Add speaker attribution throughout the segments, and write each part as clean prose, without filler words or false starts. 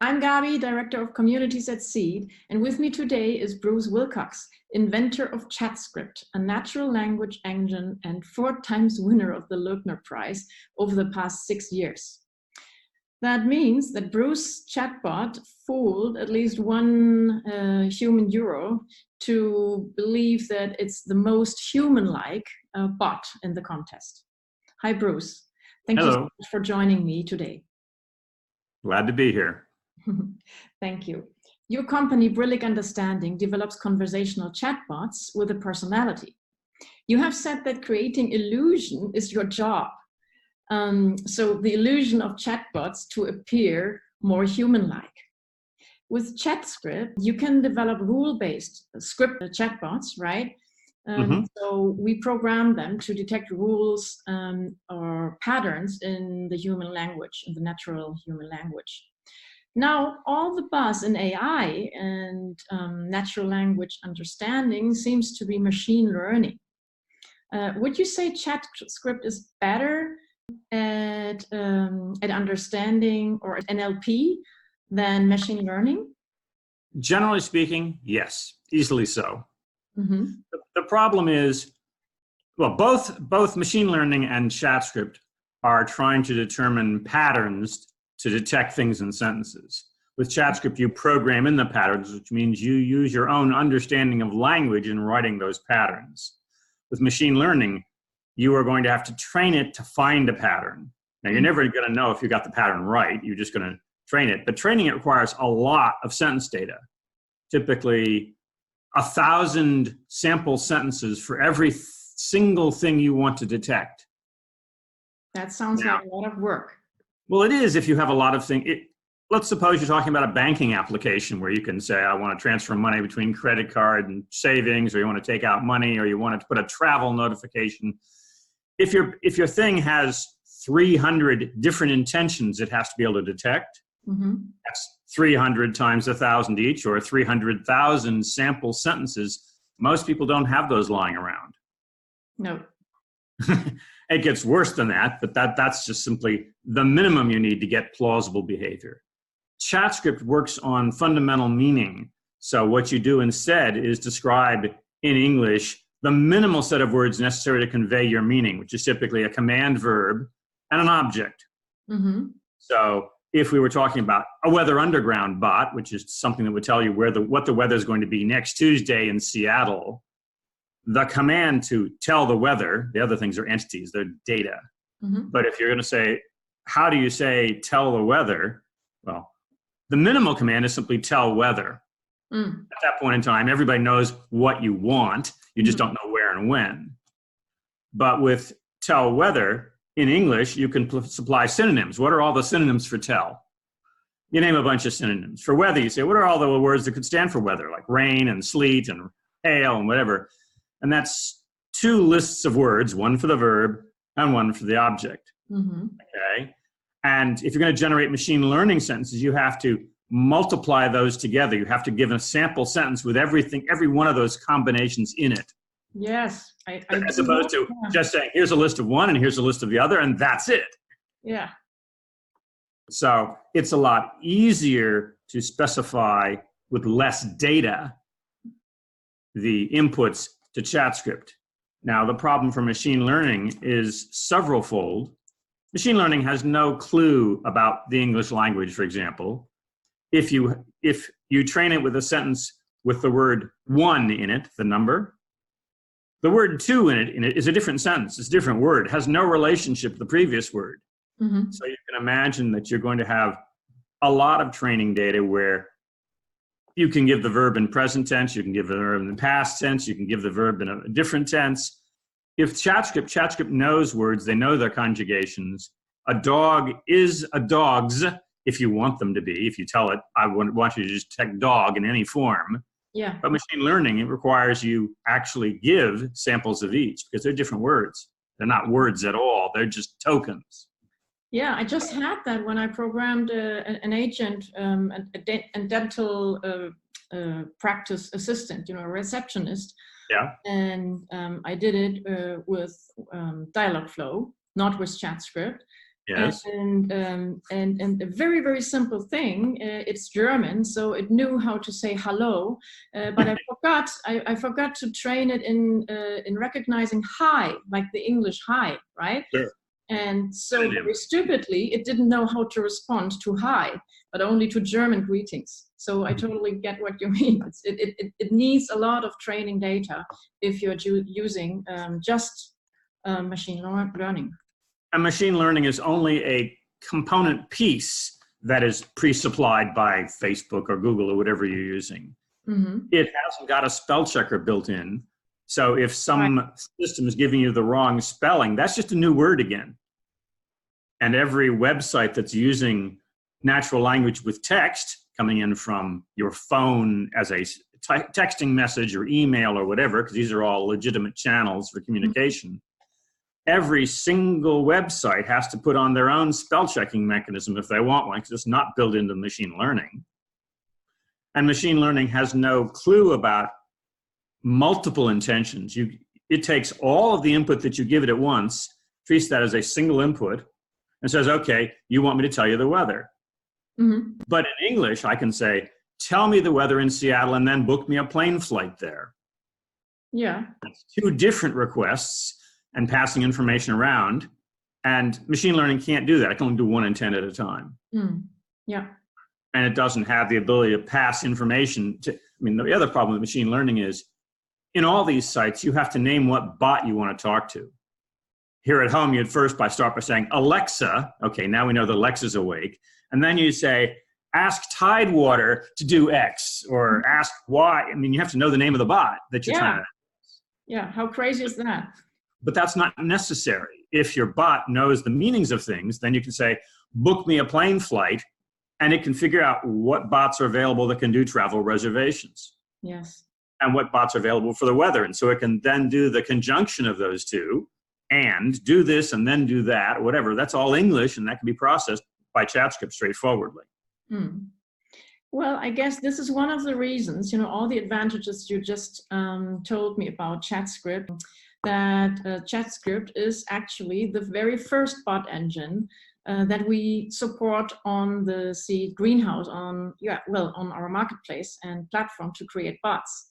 Speaker 1: I'm Gaby, Director of Communities at Seed, and with me today is Bruce Wilcox, inventor of ChatScript, a natural language engine and 4 times winner of the Loebner Prize over the past 6 years. That means that Bruce's chatbot fooled at least one human Euro to believe that it's the most human-like bot in the contest. Hi, Bruce. Thank you so much for joining me today.
Speaker 2: Glad to be here.
Speaker 1: Thank you. Your company, Brilliant Understanding, develops conversational chatbots with a personality. You have said that creating illusion is your job. So the illusion of chatbots to appear more human-like. With ChatScript, you can develop rule-based script chatbots, right? So we program them to detect rules or patterns in the human language, in the natural human language. Now, all the buzz in AI and natural language understanding seems to be machine learning. Would you say ChatScript is better at understanding or at NLP than machine learning?
Speaker 2: Generally speaking, yes, easily so. The problem is, well, both machine learning and ChatScript are trying to determine patterns to detect things in sentences. With ChatScript, you program in the patterns, which means you use your own understanding of language in writing those patterns. With machine learning, you are going to have to train it to find a pattern. Now, you're never going to know if you got the pattern right. You're just going to train it. But training it requires a lot of sentence data, typically 1,000 sample sentences for every single thing you want to detect.
Speaker 1: That sounds like a lot of work.
Speaker 2: Well, it is if you have a lot of things. Let's suppose you're talking about a banking application where you can say, I want to transfer money between credit card and savings, or you want to take out money, or you want to put a travel notification. If your thing has 300 different intentions it has to be able to detect, that's 300 times 1,000 each, or 300,000 sample sentences. Most people don't have those lying around.
Speaker 1: No.
Speaker 2: It gets worse than that, but that's just simply the minimum you need to get plausible behavior. ChatScript works on fundamental meaning. So what you do instead is describe in English the minimal set of words necessary to convey your meaning, which is typically a command verb and an object. So if we were talking about a Weather Underground bot, which is something that would tell you what the weather is going to be next Tuesday in Seattle, the command to tell the weather, the other things are entities, they're data. But if you're going to say, how do you say tell the weather? Well, the minimal command is simply tell weather. At that point in time, everybody knows what you want. You just don't know where and when. But with tell weather, in English, you can supply synonyms. What are all the synonyms for tell? You name a bunch of synonyms. For weather, you say, what are all the words that could stand for weather, like rain and sleet and hail and whatever? And that's 2 lists of words, one for the verb and one for the object. Okay. And if you're going to generate machine learning sentences, you have to multiply those together. You have to give a sample sentence with everything, every one of those combinations in it.
Speaker 1: Yes.
Speaker 2: As opposed to just saying, here's a list of one and here's a list of the other, and that's it.
Speaker 1: Yeah.
Speaker 2: So it's a lot easier to specify with less data the inputs to ChatScript. Now, the problem for machine learning is several-fold. Machine learning has no clue about the English language, for example. If you train it with a sentence with the word 1 in it, the number, the word 2 in it is a different sentence. It's a different word. It has no relationship to the previous word. So you can imagine that you're going to have a lot of training data where you can give the verb in present tense, you can give the verb in past tense, you can give the verb in a different tense. If ChatScript knows words, they know their conjugations. A dog is a dog's if you want them to be. If you tell it, I want you to just detect dog in any form.
Speaker 1: Yeah.
Speaker 2: But machine learning, it requires you actually give samples of each because they're different words. They're not words at all. They're just tokens.
Speaker 1: Yeah, I just had that when I programmed an agent, a dental practice assistant, a receptionist.
Speaker 2: Yeah.
Speaker 1: And I did it with Dialogflow, not with ChatScript.
Speaker 2: Yes.
Speaker 1: And a very, very simple thing. It's German, so it knew how to say hello, but I forgot to train it in recognizing hi, like the English hi, right?
Speaker 2: Sure.
Speaker 1: And so very stupidly, it didn't know how to respond to hi, but only to German greetings. So I totally get what you mean. It needs a lot of training data if you're using just machine learning.
Speaker 2: And machine learning is only a component piece that is pre-supplied by Facebook or Google or whatever you're using.
Speaker 1: Mm-hmm.
Speaker 2: It hasn't got a spell checker built in. So if some system is giving you the wrong spelling, that's just a new word again. And every website that's using natural language with text coming in from your phone as a texting message or email or whatever, because these are all legitimate channels for communication, every single website has to put on their own spell checking mechanism if they want one, because it's not built into machine learning. And machine learning has no clue about multiple intentions. It takes all of the input that you give it at once, treats that as a single input, and says, okay, you want me to tell you the weather.
Speaker 1: Mm-hmm.
Speaker 2: But in English, I can say, tell me the weather in Seattle and then book me a plane flight there.
Speaker 1: Yeah.
Speaker 2: That's two different requests and passing information around. And machine learning can't do that. It can only do one intent at a time.
Speaker 1: Mm. Yeah.
Speaker 2: And it doesn't have the ability to pass information to, the other problem with machine learning is in all these sites, you have to name what bot you want to talk to. Here at home, you'd first start by saying, Alexa. Okay, now we know that Alexa's awake. And then you say, ask Tidewater to do X, or ask Y. You have to know the name of the bot that you're trying to.
Speaker 1: Yeah, how crazy is that?
Speaker 2: But that's not necessary. If your bot knows the meanings of things, then you can say, book me a plane flight, and it can figure out what bots are available that can do travel reservations.
Speaker 1: Yes. And
Speaker 2: what bots are available for the weather. And so it can then do the conjunction of those two and do this and then do that, or whatever. That's all English, and that can be processed by ChatScript straightforwardly.
Speaker 1: Well, I guess this is one of the reasons, all the advantages you just told me about ChatScript, that ChatScript is actually the very first bot engine that we support on the Seed greenhouse on our marketplace and platform to create bots.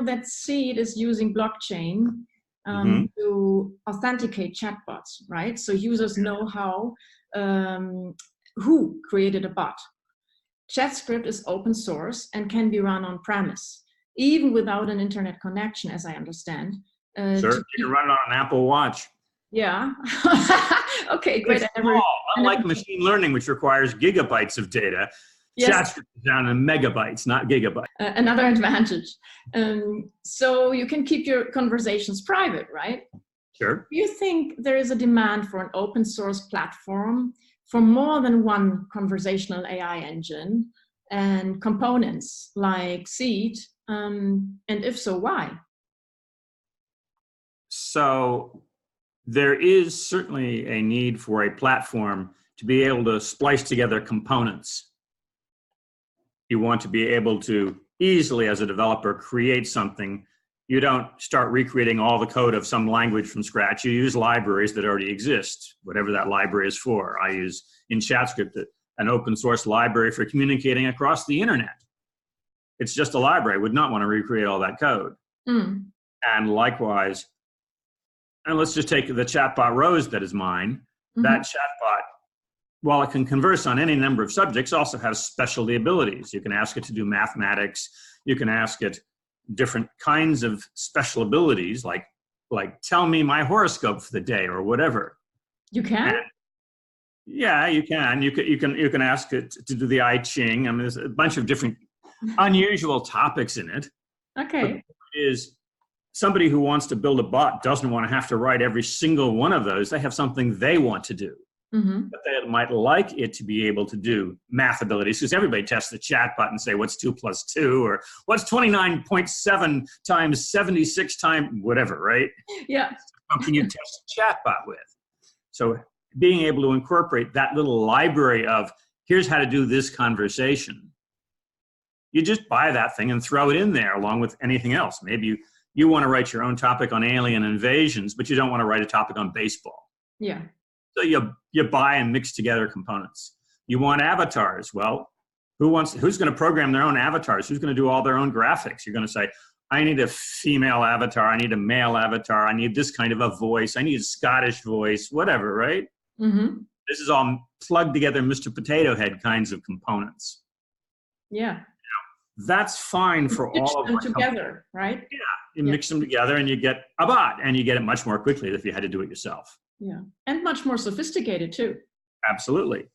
Speaker 1: That Seed is using blockchain to authenticate chatbots, right? So users know who created a bot. ChatScript is open source and can be run on premise, even without an internet connection, as I understand.
Speaker 2: Sure, you can run it on an Apple Watch.
Speaker 1: Yeah. Okay, great.
Speaker 2: Unlike machine learning, which requires gigabytes of data, ChatScript is down in megabytes, not gigabytes.
Speaker 1: Another advantage. So you can keep your conversations private, right?
Speaker 2: Sure.
Speaker 1: Do you think there is a demand for an open source platform for more than one conversational AI engine and components like Seed? And if so, why?
Speaker 2: So there is certainly a need for a platform to be able to splice together components. You want to be able to easily, as a developer, create something. You don't start recreating all the code of some language from scratch. You use libraries that already exist, whatever that library is for. I use in ChatScript an open source library for communicating across the internet. It's just a library. I would not want to recreate all that code. And likewise, and let's just take the chatbot Rose that is mine. That chatbot, while it can converse on any number of subjects, also has specialty abilities. You can ask it to do mathematics. You can ask it different kinds of special abilities, like tell me my horoscope for the day or whatever.
Speaker 1: You can?
Speaker 2: Yeah, you can. You can ask it to do the I Ching. There's a bunch of different unusual topics in it.
Speaker 1: Okay.
Speaker 2: But the point is, somebody who wants to build a bot doesn't want to have to write every single one of those. They have something they want to do. But they might like it to be able to do math abilities, because everybody tests the chatbot and say, what's 2 + 2? Or what's 29.7 times 76 times whatever, right?
Speaker 1: Yeah.
Speaker 2: Something you test a chatbot with. So being able to incorporate that little library of, here's how to do this conversation. You just buy that thing and throw it in there along with anything else. Maybe You want to write your own topic on alien invasions, but you don't want to write a topic on baseball.
Speaker 1: Yeah.
Speaker 2: So you buy and mix together components. You want avatars. Well, who's going to program their own avatars? Who's going to do all their own graphics? You're going to say, I need a female avatar. I need a male avatar. I need this kind of a voice. I need a Scottish voice, whatever, right?
Speaker 1: Mm-hmm.
Speaker 2: This is all plugged together Mr. Potato Head kinds of components.
Speaker 1: Yeah.
Speaker 2: That's fine for all of them
Speaker 1: together, right?
Speaker 2: Yeah. You mix them together and you get a bot, and you get it much more quickly than if you had to do it yourself.
Speaker 1: Yeah. And much more sophisticated too.
Speaker 2: Absolutely.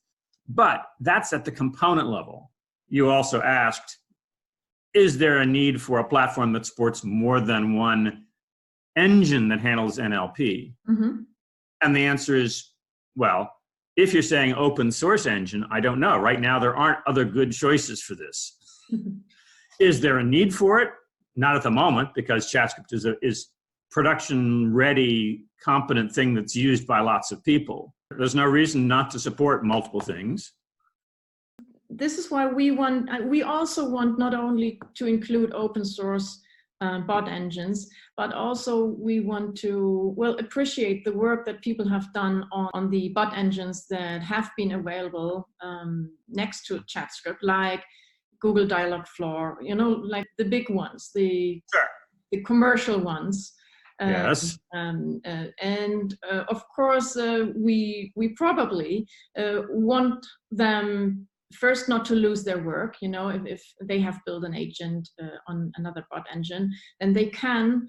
Speaker 2: But that's at the component level. You also asked, is there a need for a platform that supports more than one engine that handles NLP?
Speaker 1: Mm-hmm.
Speaker 2: And the answer is, well, if you're saying open source engine, I don't know. Right now, there aren't other good choices for this. Is there a need for it? Not at the moment, because ChatScript is production-ready, competent thing that's used by lots of people. There's no reason not to support multiple things.
Speaker 1: This is why we also want not only to include open source bot engines, but also we want to, appreciate the work that people have done on the bot engines that have been available next to ChatScript, like Google Dialogflow, like the big ones, the commercial ones.
Speaker 2: Yes.
Speaker 1: Of course, we probably want them first not to lose their work. If they have built an agent on another bot engine, then they can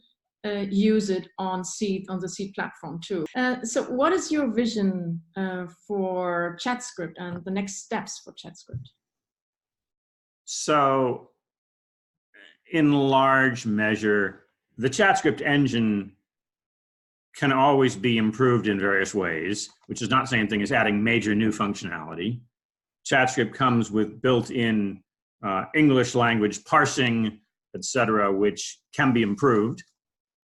Speaker 1: use it on the Seed platform too. So what is your vision for ChatScript and the next steps for ChatScript?
Speaker 2: So in large measure, the ChatScript engine can always be improved in various ways, which is not the same thing as adding major new functionality. ChatScript comes with built-in English language parsing, etc., which can be improved.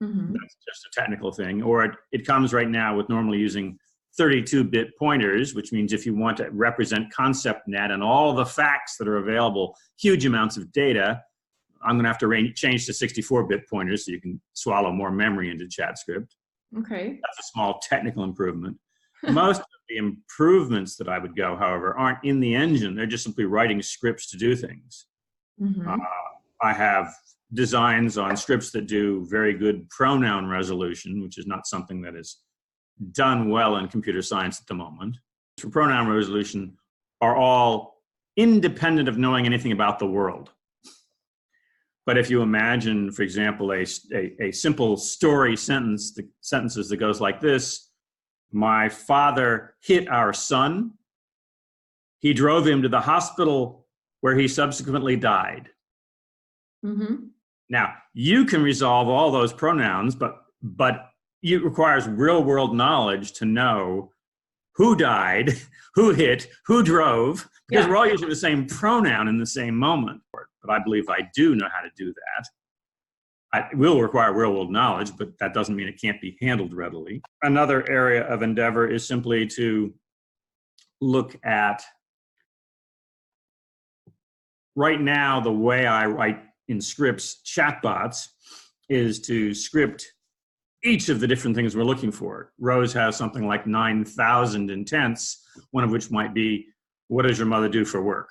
Speaker 2: Mm-hmm. That's just a technical thing. Or it comes right now with normally using 32-bit pointers, which means if you want to represent ConceptNet and all the facts that are available, huge amounts of data, I'm going to have to change to 64-bit pointers so you can swallow more memory into ChatScript.
Speaker 1: Okay.
Speaker 2: That's a small technical improvement. Most of the improvements that I would go, however, aren't in the engine. They're just simply writing scripts to do things. Mm-hmm. I have designs on scripts that do very good pronoun resolution, which is not something that is done well in computer science at the moment. For pronoun resolution are all independent of knowing anything about the world. But if you imagine, for example, a simple story sentence, the sentences that goes like this: my father hit our son. He drove him to the hospital where he subsequently died. Mm-hmm. Now, you can resolve all those pronouns, but it requires real-world knowledge to know who died, who hit, who drove, because we're all using the same pronoun in the same moment. But I believe I do know how to do that. It will require real-world knowledge, but that doesn't mean it can't be handled readily. Another area of endeavor is simply to look at, right now, the way I write in scripts, chatbots, is to script each of the different things we're looking for. Rose has something like 9,000 intents, one of which might be, what does your mother do for work?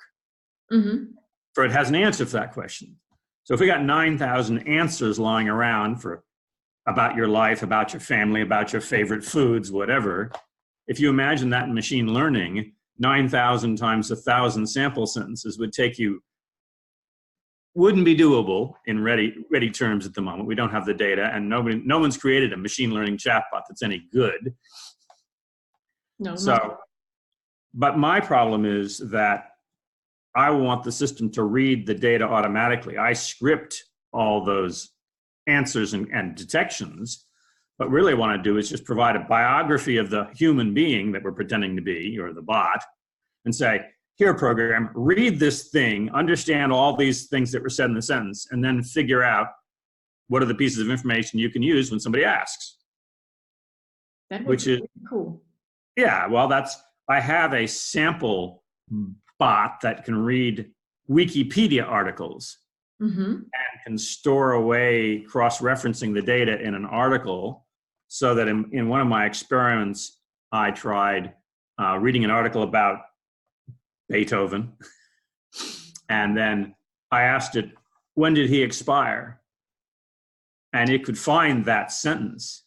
Speaker 2: Mm-hmm. For it has an answer for that question. So if we got 9,000 answers lying around about your life, about your family, about your favorite foods, whatever, if you imagine that in machine learning, 9,000 times 1,000 sample sentences wouldn't be doable in ready terms at the moment. We don't have the data, and no one's created a machine learning chatbot that's any good.
Speaker 1: No.
Speaker 2: But my problem is that I want the system to read the data automatically. I script all those answers and detections, but really what I want to do is just provide a biography of the human being that we're pretending to be, or the bot, and say, here, program, read this thing, understand all these things that were said in the sentence, and then figure out what are the pieces of information you can use when somebody asks.
Speaker 1: That would be cool.
Speaker 2: Yeah, well, I have a sample bot that can read Wikipedia articles.
Speaker 1: Mm-hmm.
Speaker 2: and can store away cross-referencing the data in an article, so that in one of my experiments, I tried reading an article about Beethoven, and then I asked it, when did he expire? And it could find that sentence.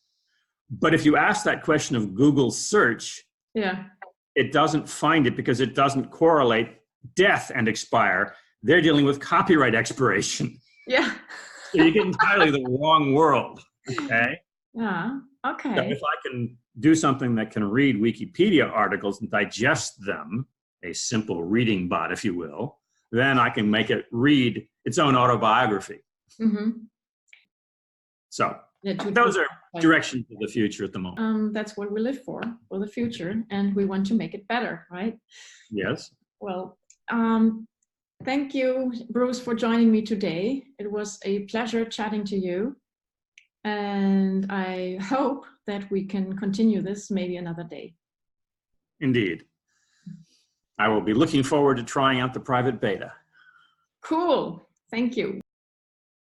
Speaker 2: But if you ask that question of Google search,
Speaker 1: Yeah.
Speaker 2: it doesn't find it because it doesn't correlate death and expire. They're dealing with copyright expiration.
Speaker 1: Yeah.
Speaker 2: So you get entirely the wrong world. Okay.
Speaker 1: Yeah. Okay.
Speaker 2: So if I can do something that can read Wikipedia articles and digest them, a simple reading bot, if you will, then I can make it read its own autobiography.
Speaker 1: Mm-hmm.
Speaker 2: So
Speaker 1: Yeah,
Speaker 2: those are directions of the future at the moment.
Speaker 1: That's what we live for the future, and we want to make it better, right?
Speaker 2: Yes.
Speaker 1: Well, thank you, Bruce, for joining me today. It was a pleasure chatting to you, and I hope that we can continue this maybe another day.
Speaker 2: Indeed. I will be looking forward to trying out the private beta.
Speaker 1: Cool. Thank you.